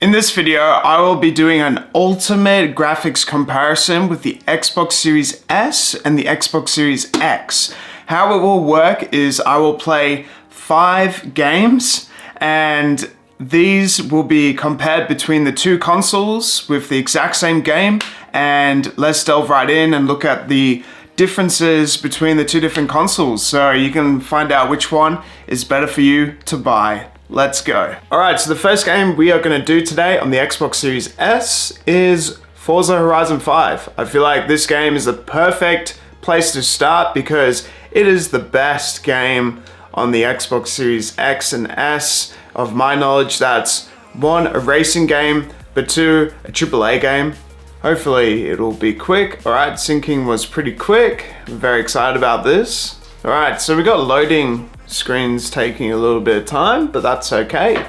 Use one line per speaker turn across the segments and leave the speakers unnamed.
In this video, I will be doing an ultimate graphics comparison with the Xbox Series S and the Xbox Series X. How it will work is I will play 5 games and these will be compared between the two consoles with the exact same game, and let's delve right in and look at the differences between the two different consoles so you can find out which one is better for you to buy. Let's go. Alright, so the first game we are going to do today on the Xbox Series S is Forza Horizon 5. I feel like this game is the perfect place to start because it is the best game on the Xbox Series X and S. Of my knowledge, that's 1, a racing game, but 2, a AAA game. Hopefully it'll be quick. Alright, syncing was pretty quick. I'm very excited about this. Alright, so we got loading screens taking a little bit of time, but that's okay.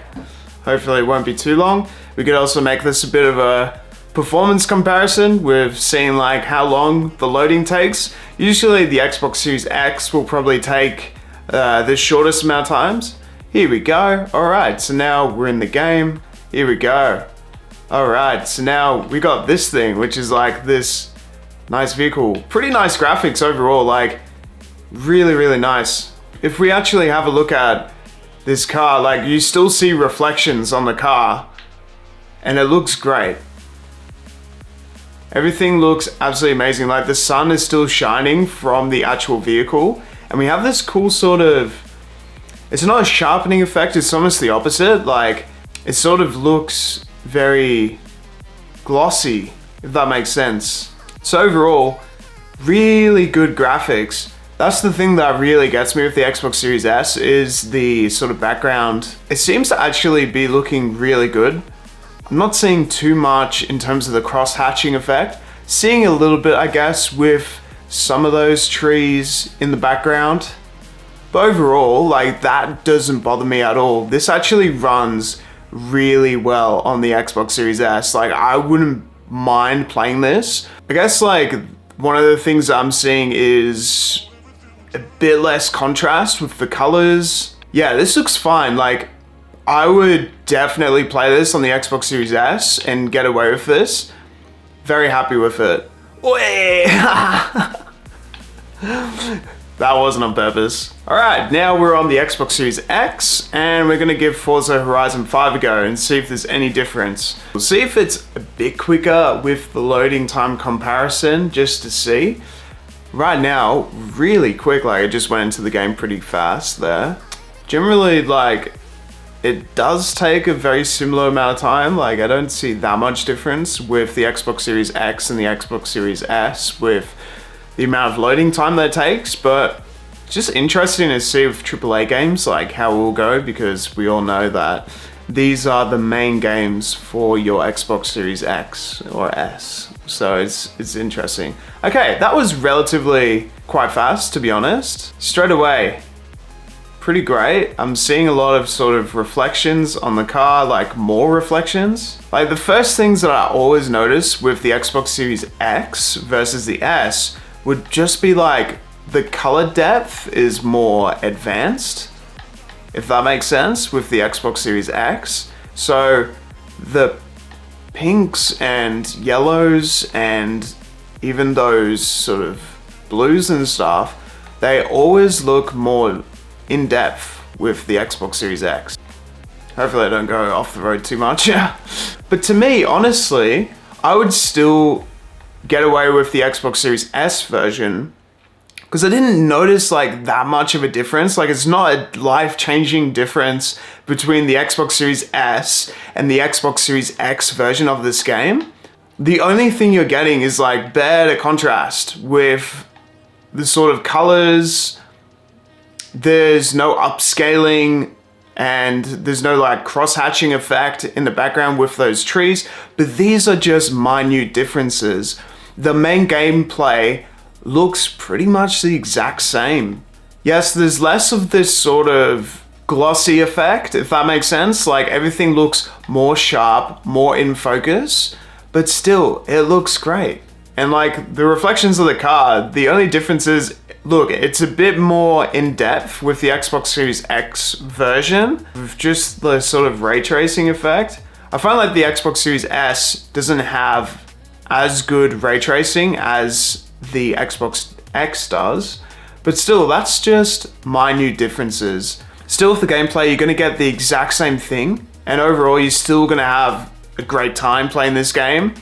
Hopefully it won't be too long. We could also make this a bit of a performance comparison with seeing like how long the loading takes. Usually the Xbox Series X will probably take the shortest amount of times. Here we go. Alright, so now we're in the game. Here we go. Alright, so now we got this thing, which is like this nice vehicle. Pretty nice graphics overall, like really nice. If we actually have a look at this car, like you still see reflections on the car and it looks great. Everything looks absolutely amazing. Like the sun is still shining from the actual vehicle and we have this cool sort of, it's not a sharpening effect, it's almost the opposite. Like it sort of looks very glossy, if that makes sense. So overall, really good graphics. That's the thing that really gets me with the Xbox Series S is the sort of background. It seems to actually be looking really good. I'm not seeing too much in terms of the cross-hatching effect. Seeing a little bit, I guess, with some of those trees in the background. But overall, like that doesn't bother me at all. This actually runs really well on the Xbox Series S. Like I wouldn't mind playing this. I guess like one of the things that I'm seeing is a bit less contrast with the colors. Yeah, this looks fine. Like I would definitely play this on the Xbox Series S and get away with this. Very happy with it. That wasn't on purpose. Alright, now we're on the Xbox Series X and we're gonna give Forza Horizon 5 a go and see if there's any difference. We'll see if it's a bit quicker with the loading time comparison just to see. Right now, really quick, like I just went into the game pretty fast there. Generally, like, it does take a very similar amount of time. Like, I don't see that much difference with the Xbox Series X and the Xbox Series S with the amount of loading time that it takes, but it's just interesting to see with AAA games, like how it will go, because we all know that these are the main games for your Xbox Series X or S. So it's interesting. Okay, that was relatively quite fast, to be honest. Straight away, pretty great. I'm seeing a lot of sort of reflections on the car, like more reflections. Like the first things that I always notice with the Xbox Series X versus the S would just be like the color depth is more advanced, if that makes sense, with the Xbox Series X. So the pinks and yellows and even those sort of blues and stuff, they always look more in depth with the Xbox Series X. Hopefully I don't go off the road too much. But to me, honestly, I would still get away with the Xbox Series S version because I didn't notice like that much of a difference. Like it's not a life-changing difference between the Xbox Series S and the Xbox Series X version of this game. The only thing you're getting is like better contrast with the sort of colors. There's no upscaling and there's no like cross-hatching effect in the background with those trees, but these are just minute differences. The main gameplay looks pretty much the exact same. Yes, there's less of this sort of glossy effect, if that makes sense. Like everything looks more sharp, more in focus, but still it looks great. And like the reflections of the car, the only difference is, look, it's a bit more in depth with the Xbox Series X version, with just the sort of ray tracing effect. I find like the Xbox Series S doesn't have as good ray tracing as the Xbox X does, but still, that's just minute differences. Still, with the gameplay, you're gonna get the exact same thing, and overall, you're still gonna have a great time playing this game.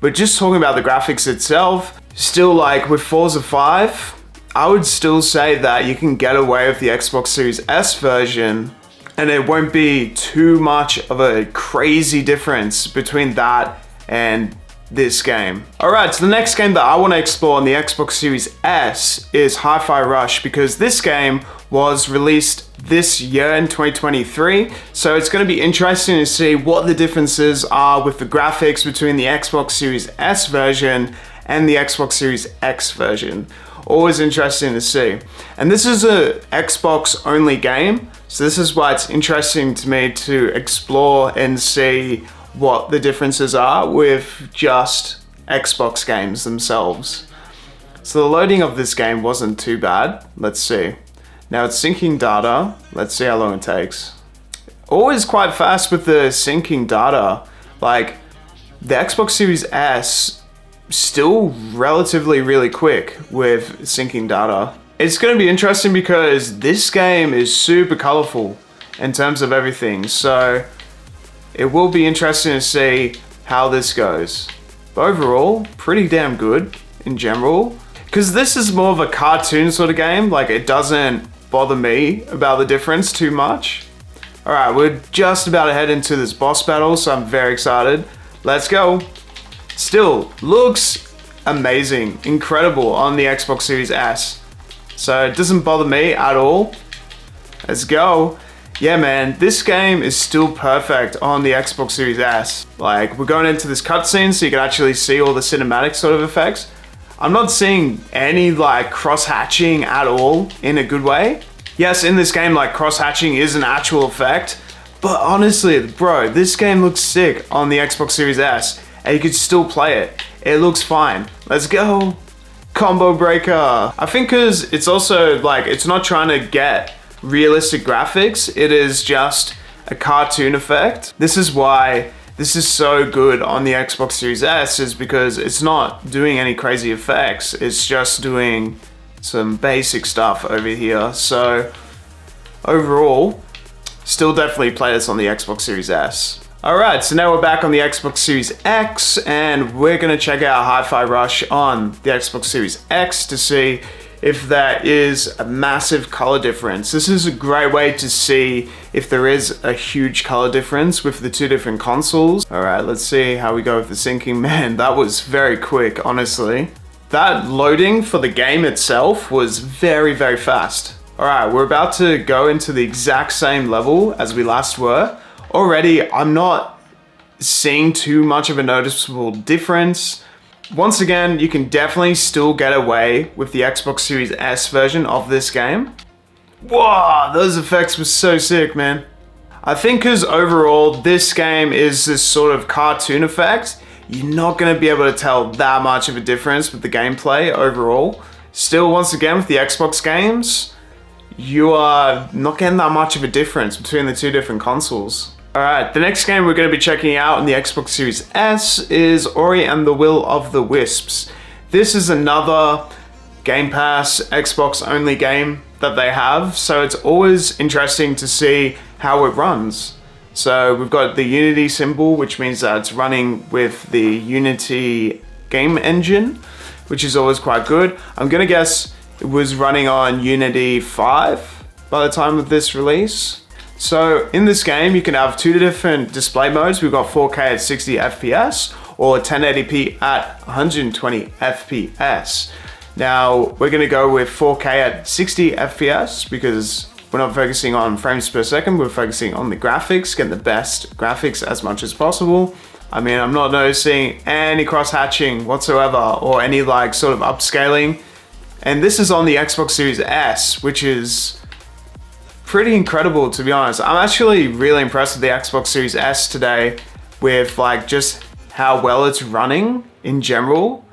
But just talking about the graphics itself, still like with Forza 5, I would still say that you can get away with the Xbox Series S version and it won't be too much of a crazy difference between that and this game. Alright, so the next game that I want to explore on the Xbox Series S is Hi-Fi Rush, because this game was released this year in 2023, so it's going to be interesting to see what the differences are with the graphics between the Xbox Series S version and the Xbox Series X version. Always interesting to see. And this is a Xbox only game, so this is why it's interesting to me to explore and see what the differences are with just Xbox games themselves. So the loading of this game wasn't too bad. Let's see. Now it's syncing data. Let's see how long it takes. Always quite fast with the syncing data. Like the Xbox Series S, still relatively really quick with syncing data. It's going to be interesting because this game is super colorful in terms of everything. So it will be interesting to see how this goes. But overall, pretty damn good in general. Because this is more of a cartoon sort of game. Like it doesn't bother me about the difference too much. Alright, we're just about to head into this boss battle, so I'm very excited. Let's go. Still, looks amazing, incredible on the Xbox Series S. So it doesn't bother me at all. Let's go. Yeah man, this game is still perfect on the Xbox Series S. Like, we're going into this cutscene so you can actually see all the cinematic sort of effects. I'm not seeing any like cross-hatching at all in a good way. Yes, in this game like cross-hatching is an actual effect, but honestly, bro, this game looks sick on the Xbox Series S and you could still play it. It looks fine. Let's go. Combo breaker. I think because it's also like, it's not trying to get realistic graphics, it is just a cartoon effect. This is why this is so good on the Xbox Series S, is because it's not doing any crazy effects. It's just doing some basic stuff over here. So overall, still definitely play this on the Xbox Series S. Alright, so now we're back on the Xbox Series X and we're gonna check out Hi-Fi Rush on the Xbox Series X to see if there is a massive color difference. This is a great way to see if there is a huge color difference with the two different consoles. Alright, let's see how we go with the syncing. Man, that was very quick, honestly. That loading for the game itself was very, very fast. Alright, we're about to go into the exact same level as we last were. Already, I'm not seeing too much of a noticeable difference. Once again, you can definitely still get away with the Xbox Series S version of this game. Whoa, those effects were so sick, man. I think because overall, this game is this sort of cartoon effect, you're not going to be able to tell that much of a difference with the gameplay overall. Still, once again, with the Xbox games, you are not getting that much of a difference between the two different consoles. Alright, the next game we're going to be checking out on the Xbox Series S is Ori and the Will of the Wisps. This is another Game Pass Xbox only game that they have, so it's always interesting to see how it runs. So we've got the Unity symbol, which means that it's running with the Unity game engine, which is always quite good. I'm going to guess it was running on Unity 5 by the time of this release. So in this game, you can have two different display modes. We've got 4K at 60 FPS or 1080p at 120 FPS. Now we're going to go with 4K at 60 FPS because we're not focusing on frames per second. We're focusing on the graphics, getting the best graphics as much as possible. I mean, I'm not noticing any cross-hatching whatsoever or any like sort of upscaling. And this is on the Xbox Series S, which is pretty incredible, to be honest. I'm actually really impressed with the Xbox Series S today with like just how well it's running in general.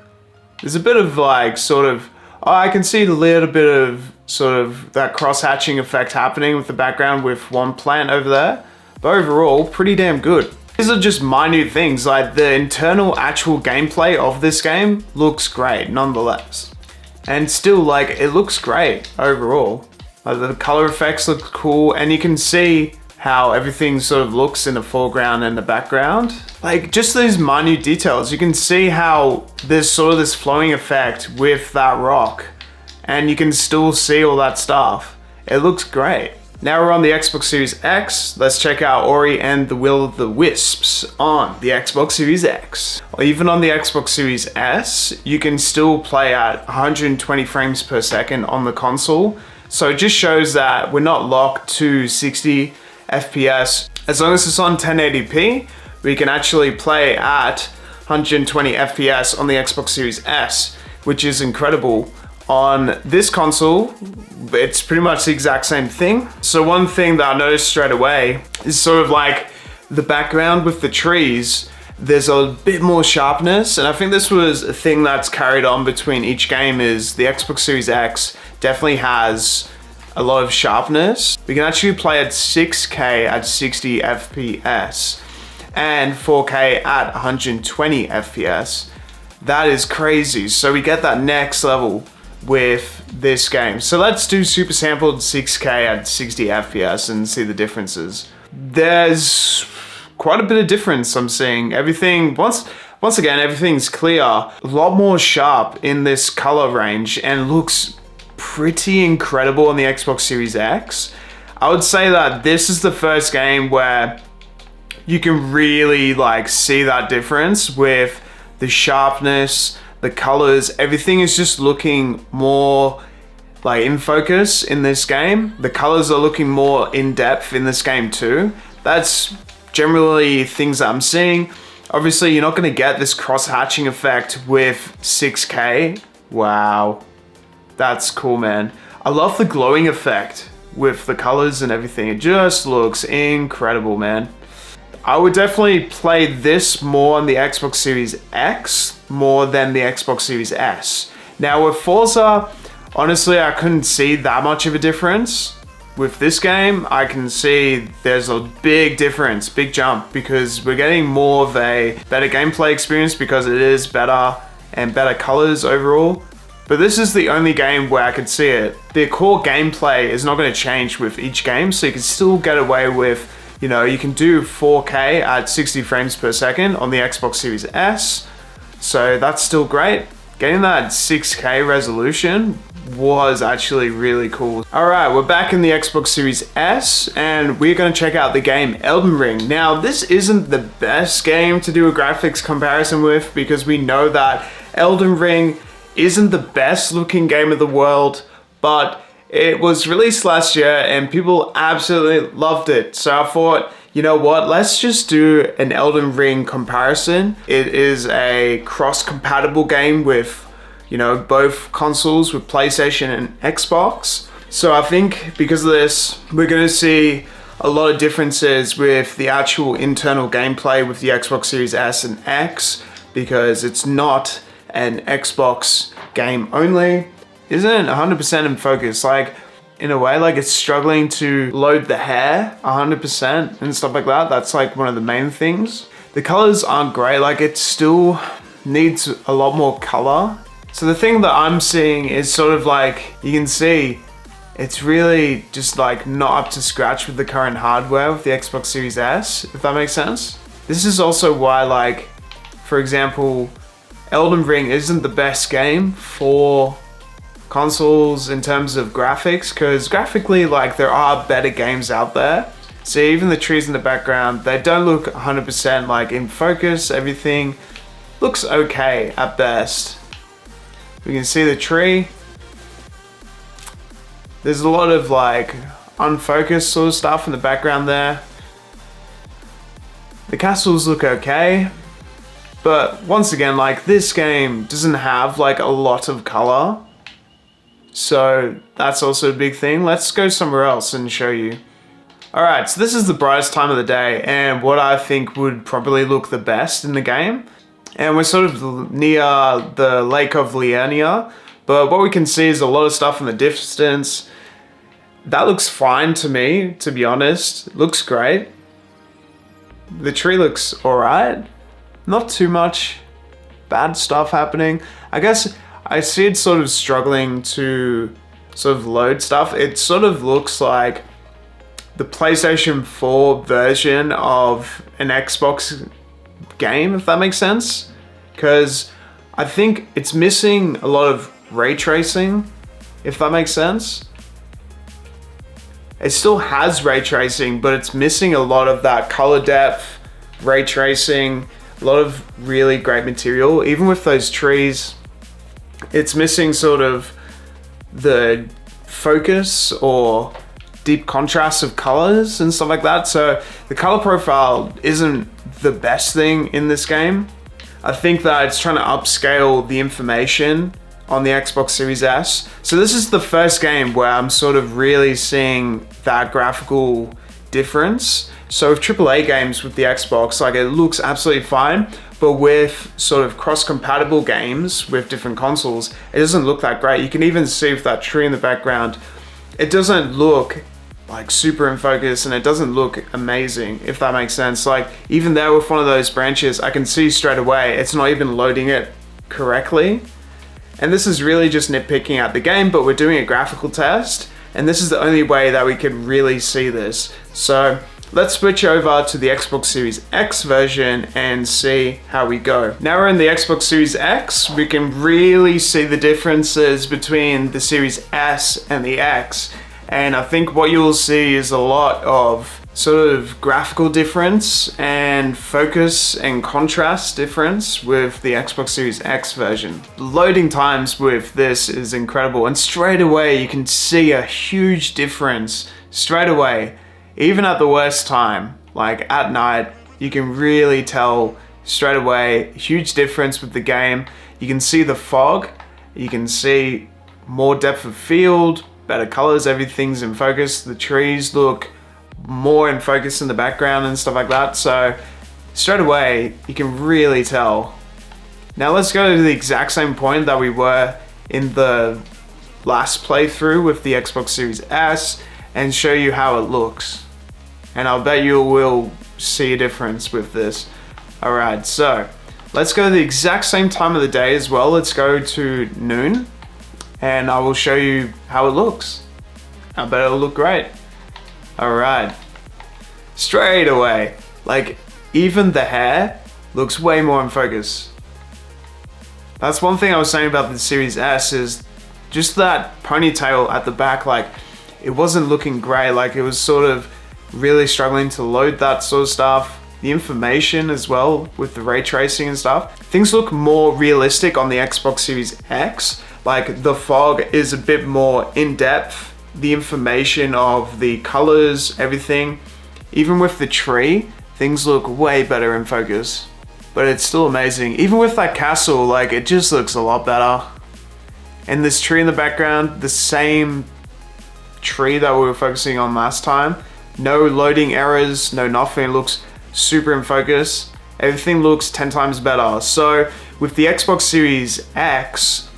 There's a bit of like sort of, I can see a little bit of sort of that cross-hatching effect happening with the background with one plant over there. But overall, pretty damn good. These are just minute things, like the internal actual gameplay of this game looks great nonetheless. And still, like, it looks great overall. Like, the color effects look cool, and you can see how everything sort of looks in the foreground and the background. Like, just these minute details, you can see how there's sort of this flowing effect with that rock, and you can still see all that stuff. It looks great. Now we're on the Xbox Series X. Let's check out Ori and the Will of the Wisps on the Xbox Series X. Or even on the Xbox Series S, you can still play at 120 frames per second on the console. So it just shows that we're not locked to 60 FPS. As long as it's on 1080p, we can actually play at 120 FPS on the Xbox Series S, which is incredible. On this console, it's pretty much the exact same thing. So one thing that I noticed straight away is sort of like the background with the trees. There's a bit more sharpness, and I think this was a thing that's carried on between each game. Is the Xbox Series X definitely has a lot of sharpness. We can actually play at 6K at 60 FPS and 4K at 120 FPS. That is crazy. So we get that next level with this game. So let's do super sampled 6K at 60 FPS and see the differences. There's quite a bit of difference I'm seeing. Everything, once again, everything's clear. A lot more sharp in this color range and looks pretty incredible on the Xbox Series X. I would say that this is the first game where you can really like see that difference with the sharpness, the colors, everything is just looking more like in focus in this game. The colors are looking more in depth in this game too. That's generally things that I'm seeing. Obviously, you're not going to get this cross-hatching effect with 6K. Wow, that's cool, man. I love the glowing effect with the colors and everything. It just looks incredible, man. I would definitely play this more on the Xbox Series X more than the Xbox Series S. Now with Forza, honestly, I couldn't see that much of a difference. With this game, I can see there's a big difference, big jump, because we're getting more of a better gameplay experience because it is better and better colors overall. But this is the only game where I could see it. The core gameplay is not going to change with each game, so you can still get away with, you know, you can do 4K at 60 frames per second on the Xbox Series S. So that's still great. Getting that 6K resolution was actually really cool. All right, we're back in the Xbox Series S and we're gonna check out the game Elden Ring. Now, this isn't the best game to do a graphics comparison with because we know that Elden Ring isn't the best looking game of the world, but it was released last year and people absolutely loved it. So I thought, you know what, let's just do an Elden Ring comparison. It is a cross-compatible game with, you know, both consoles, with PlayStation and Xbox. So I think because of this, we're gonna see a lot of differences with the actual internal gameplay with the Xbox Series S and X, because it's not an Xbox game only. Isn't 100% in focus. Like, in a way, like it's struggling to load the hair 100% and stuff like that. That's like one of the main things. The colors aren't great. Like, it still needs a lot more color. So the thing that I'm seeing is sort of like, you can see it's really just like not up to scratch with the current hardware with the Xbox Series S, if that makes sense. This is also why, like, for example, Elden Ring isn't the best game for consoles in terms of graphics, because graphically, like, there are better games out there. See, even the trees in the background, they don't look 100% like in focus. Everything looks okay at best. We can see the tree. There's a lot of like unfocused sort of stuff in the background there. The castles look okay, but once again, like, this game doesn't have like a lot of color. So that's also a big thing. Let's go somewhere else and show you. All right, so this is the brightest time of the day and what I think would probably look the best in the game. And we're sort of near the Lake of Liurnia, but what we can see is a lot of stuff in the distance. That looks fine to me, to be honest. It looks great. The tree looks alright. Not too much bad stuff happening. I guess I see it sort of struggling to sort of load stuff. It sort of looks like the PlayStation 4 version of an Xbox game, if that makes sense. Because I think it's missing a lot of ray tracing, if that makes sense. It still has ray tracing, but it's missing a lot of that color depth, ray tracing, a lot of really great material. Even with those trees, it's missing sort of the focus or deep contrast of colors and stuff like that. So the color profile isn't the best thing in this game. I think that it's trying to upscale the information on the Xbox Series S. So this is the first game where I'm sort of really seeing that graphical difference. So with AAA games with the Xbox, like it looks absolutely fine, but with sort of cross-compatible games with different consoles, it doesn't look that great. You can even see with that tree in the background, it doesn't look like super in focus and it doesn't look amazing, if that makes sense. Like even there with one of those branches, I can see straight away it's not even loading it correctly. And this is really just nitpicking at the game, but we're doing a graphical test, and this is the only way that we can really see this. So let's switch over to the Xbox Series X version and see how we go. Now we're in the Xbox Series X, we can really see the differences between the Series S and the X. And I think what you'll see is a lot of sort of graphical difference and focus and contrast difference with the Xbox Series X version. Loading times with this is incredible, and straight away you can see a huge difference straight away. Even at the worst time, like at night, you can really tell straight away, huge difference with the game. You can see the fog, you can see more depth of field, better colors, everything's in focus. The trees look more in focus in the background and stuff like that. So straight away, you can really tell. Now let's go to the exact same point that we were in the last playthrough with the Xbox Series S and show you how it looks. And I'll bet you will see a difference with this. Alright, so let's go to the exact same time of the day as well. Let's go to noon and I will show you how it looks. I bet it'll look great. Alright, straight away, like even the hair looks way more in focus. That's one thing I was saying about the Series S, is just that ponytail at the back, like it wasn't looking great. Like it was sort of really struggling to load that sort of stuff. The information as well with the ray tracing and stuff. Things look more realistic on the Xbox Series X. Like the fog is a bit more in depth. The information of the colors, everything, even with the tree, things look way better in focus, but it's still amazing. Even with that castle, like it just looks a lot better. And this tree in the background, the same tree that we were focusing on last time, no loading errors, no nothing. It looks super in focus. Everything looks 10 times better. So with the Xbox Series X,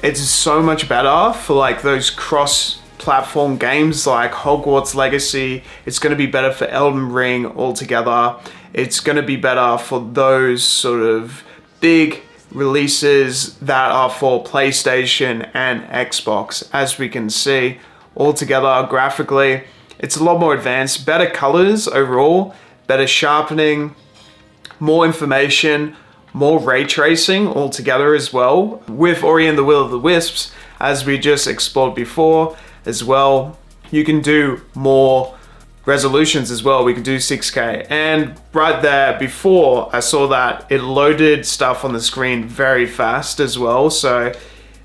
it's so much better for like those cross-platform games like Hogwarts Legacy. It's going to be better for Elden Ring altogether. It's going to be better for those sort of big releases that are for PlayStation and Xbox. As we can see, altogether graphically, it's a lot more advanced, better colors overall, better sharpening, more information, more ray tracing altogether as well. With Ori and the Will of the Wisps, as we just explored before as well, you can do more resolutions as well. We can do 6K. And right there, before I saw that, it loaded stuff on the screen very fast as well. So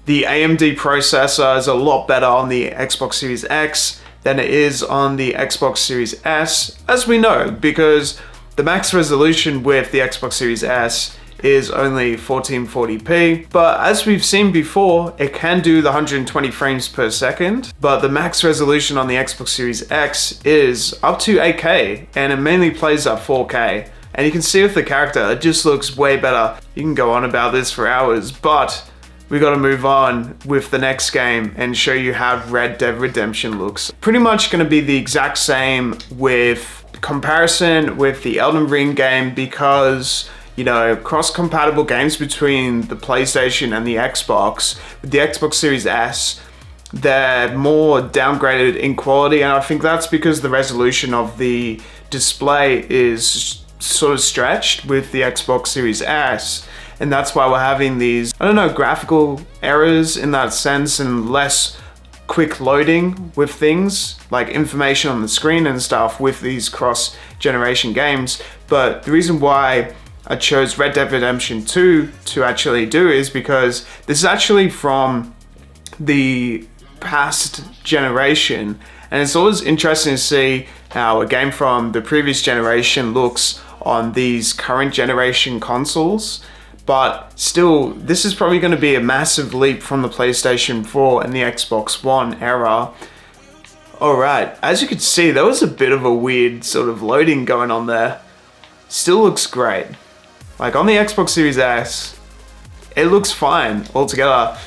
the AMD processor is a lot better on the Xbox Series X than it is on the Xbox Series S, as we know, because the max resolution with the Xbox Series S is only 1440p, but as we've seen before, it can do the 120 frames per second, but the max resolution on the Xbox Series X is up to 8K, and it mainly plays at 4K. And you can see with the character, it just looks way better. You can go on about this for hours, but we gotta move on with the next game and show you how Red Dead Redemption looks. Pretty much gonna be the exact same with comparison with the Elden Ring game because, you know, cross-compatible games between the PlayStation and the Xbox, with the Xbox Series S, they're more downgraded in quality, and I think that's because the resolution of the display is sort of stretched with the Xbox Series S, and that's why we're having these, I don't know, graphical errors in that sense, and less quick loading with things like information on the screen and stuff with these cross-generation games. But the reason why I chose Red Dead Redemption 2 to actually do is because this is actually from the past generation, and it's always interesting to see how a game from the previous generation looks on these current generation consoles. But still, this is probably going to be a massive leap from the PlayStation 4 and the Xbox One era. Alright, as you can see, there was a bit of a weird sort of loading going on there. Still looks great. Like on the Xbox Series S, it looks fine altogether.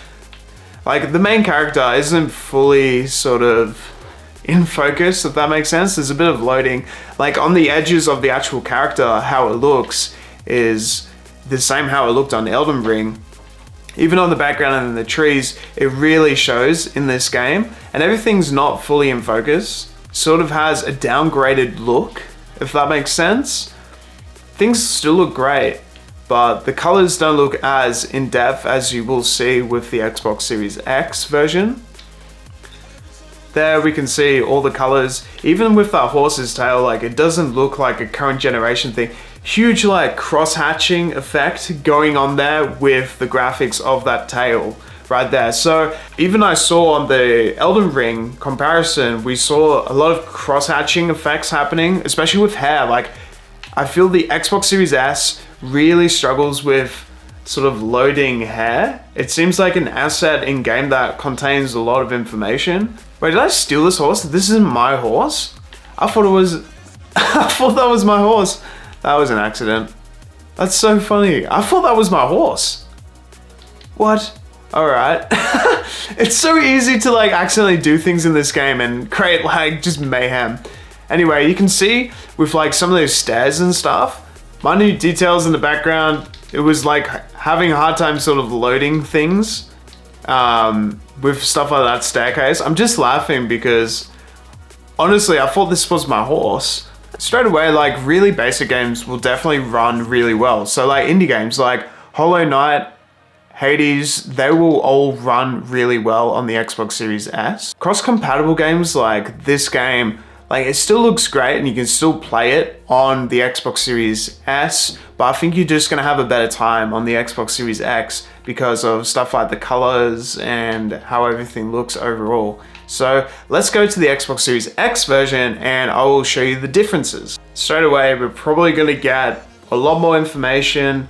Like the main character isn't fully sort of in focus, if that makes sense. There's a bit of loading. Like on the edges of the actual character, how it looks is the same how it looked on Elden Ring. Even on the background and in the trees, it really shows in this game, and everything's not fully in focus. Sort of has a downgraded look, if that makes sense. Things still look great, but the colors don't look as in depth as you will see with the Xbox Series X version. There we can see all the colors. Even with that horse's tail, like it doesn't look like a current generation thing. Huge like cross-hatching effect going on there with the graphics of that tail right there. So even I saw on the Elden Ring comparison, we saw a lot of cross-hatching effects happening, especially with hair. Like I feel the Xbox Series S really struggles with sort of loading hair. It seems like an asset in game that contains a lot of information. Wait, did I steal this horse? This isn't my horse? I thought it was, I thought that was my horse. That was an accident. That's so funny. I thought that was my horse. What? Alright. It's so easy to like accidentally do things in this game and create like just mayhem. Anyway, you can see with like some of those stairs and stuff, minute details in the background, it was like having a hard time sort of loading things with stuff like that staircase. I'm just laughing because honestly, I thought this was my horse. Straight away, like really basic games will definitely run really well. So like indie games like Hollow Knight, Hades, they will all run really well on the Xbox Series S. Cross-compatible games like this game, like it still looks great and you can still play it on the Xbox Series S, but I think you're just gonna have a better time on the Xbox Series X because of stuff like the colors and how everything looks overall. So let's go to the Xbox Series X version and I will show you the differences. Straight away, we're probably gonna get a lot more information,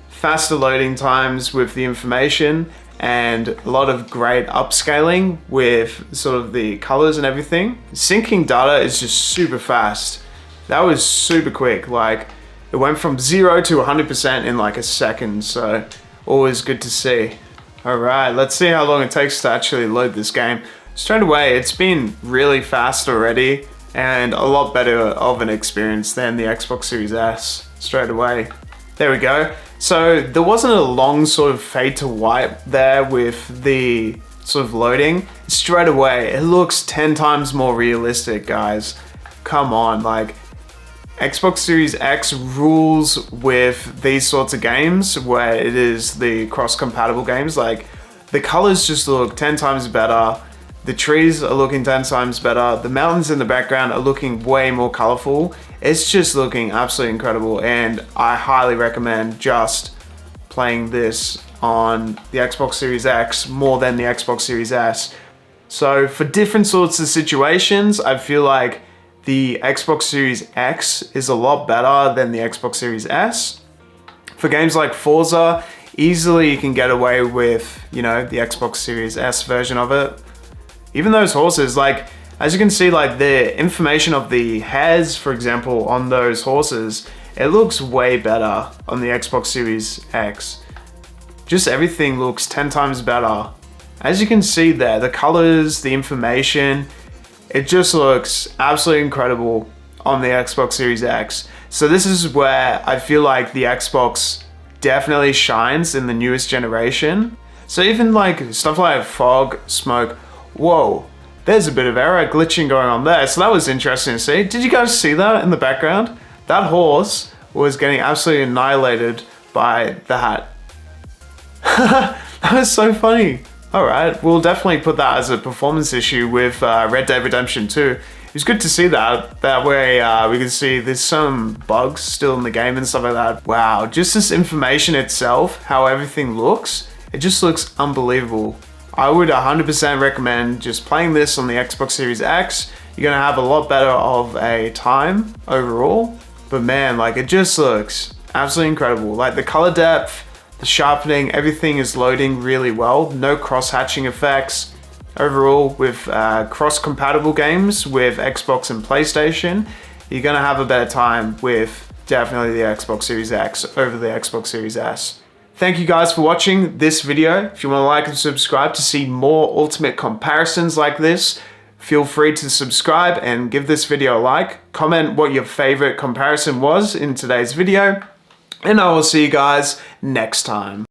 faster loading times with the information, and a lot of great upscaling with sort of the colors and everything. Syncing data is just super fast. That was super quick. Like it went from 0 to 100% in like a second. So always good to see. All right, let's see how long it takes to actually load this game. Straight away, it's been really fast already and a lot better of an experience than the Xbox Series S straight away. There we go. So there wasn't a long sort of fade to white there with the sort of loading. Straight away, it looks 10 times more realistic, guys. Come on, like Xbox Series X rules with these sorts of games where it is the cross-compatible games. Like the colors just look 10 times better. The trees are looking 10 times better. The mountains in the background are looking way more colorful. It's just looking absolutely incredible, and I highly recommend just playing this on the Xbox Series X more than the Xbox Series S. So for different sorts of situations, I feel like the Xbox Series X is a lot better than the Xbox Series S. For games like Forza, easily you can get away with, you know, the Xbox Series S version of it. Even those horses, like, as you can see, like the information of the hairs, for example, on those horses, it looks way better on the Xbox Series X. Just everything looks 10 times better. As you can see there, the colors, the information, it just looks absolutely incredible on the Xbox Series X. So this is where I feel like the Xbox definitely shines in the newest generation. So even like stuff like fog, smoke, whoa, there's a bit of error glitching going on there. So that was interesting to see. Did you guys see that in the background? That horse was getting absolutely annihilated by that. That was so funny. Alright, we'll definitely put that as a performance issue with Red Dead Redemption 2. It was good to see that. That way we can see there's some bugs still in the game and stuff like that. Wow, just this information itself, how everything looks, it just looks unbelievable. I would 100% recommend just playing this on the Xbox Series X. You're gonna have a lot better of a time overall. But man, like it just looks absolutely incredible. Like the color depth, the sharpening, everything is loading really well. No cross-hatching effects. Overall, with cross-compatible games with Xbox and PlayStation, you're gonna have a better time with definitely the Xbox Series X over the Xbox Series S. Thank you guys for watching this video. If you want to like and subscribe to see more ultimate comparisons like this, feel free to subscribe and give this video a like. Comment what your favorite comparison was in today's video, and I will see you guys next time.